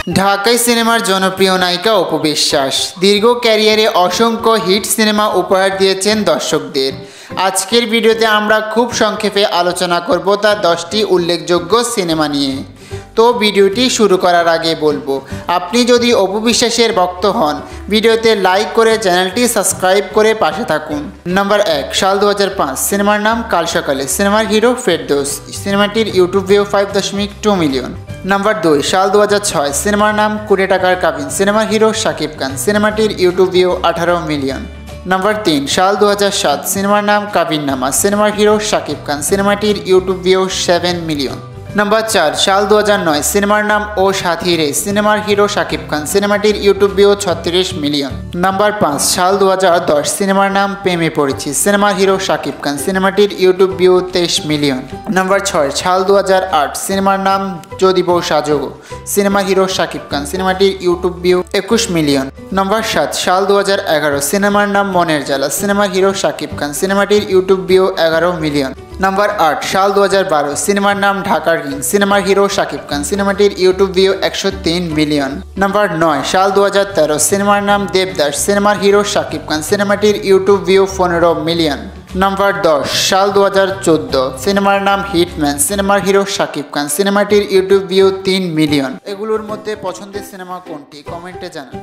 ঢাকাই সিনেমার জনপ্রিয় নায়িকা অপু বিশ্বাস দীর্ঘ ক্যারিয়ারে অসংখ্য হিট সিনেমা উপহার দিয়েছেন দর্শকদের। আজকের ভিডিওতে আমরা খুব সংক্ষেপে আলোচনা করব তার 10টি উল্লেখযোগ্য সিনেমা নিয়ে। তো ভিডিওটি শুরু করার আগে বলবো, আপনি যদি অপু বিশ্বাসের ভক্ত হন ভিডিওতে লাইক করে চ্যানেলটি সাবস্ক্রাইব করে পাশে থাকুন। নাম্বার 1, সাল 2005, সিনেমার নাম কাল সকালে, সিনেমার হিরো ফেরদৌস, সিনেমাটির ইউটিউব ভিউ 5.2 মিলিয়ন। নাম্বার 2, সাল 2006, সিনেমার নাম কোটি টাকার কাবিন, সিনেমার হিরো শাকিব খান, সিনেমাটির ইউটিউব ভিউ 18 মিলিয়ন। নাম্বার 3, সাল 2007, সিনেমার নাম কাবিন নামা, সিনেমার হিরো শাকিব খান, সিনেমাটির ইউটিউব ভিউ 7 মিলিয়ন। নাম্বার 4, সাল 2009, সিনেমার নাম ও সাথী রে, সিনেমার হিরো শাকিব খান, সিনেমাটির ইউটিউব ভিউ 36 মিলিয়ন। নাম্বার 5, সাল 2010, সিনেমার নাম প্রেমে পড়েছি, সিনেমার হিরো শাকিব খান, সিনেমাটির ইউটিউব ভিউ 23 মিলিয়ন। নাম্বার 6, সাল 2008, সিনেমার নাম যদি বউ সাজো, সিনেমার হিরো শাকিব খান, সিনেমাটির ইউটিউব ভিউ 21 মিলিয়ন। নাম্বার 7, সাল 2011, সিনেমার নাম মনের জ্বালা, সিনেমার হিরো শাকিব খান, সিনেমাটির ইউটিউব ভিউ 11 মিলিয়ন। নাম্বার 8, সাল 2012, সিনেমার নাম ঢাকার কিং, সিনেমার হিরো শাকিব খান, সিনেমাটির ইউটিউব ভিউ 103 মিলিয়ন। নাম্বার 9, সাল 2013, সিনেমার নাম দেবদাস, সিনেমার হিরো শাকিব খান, সিনেমাটির ইউটিউব ভিউ 15 মিলিয়ন। নাম্বার 10, সাল 2014, সিনেমার নাম হিটম্যান, সিনেমার হিরো শাকিব খান, সিনেমাটির ইউটিউব ভিউ 3 মিলিয়ন। এগুলোর মধ্যে পছন্দের সিনেমা কোনটি কমেন্টে জানান।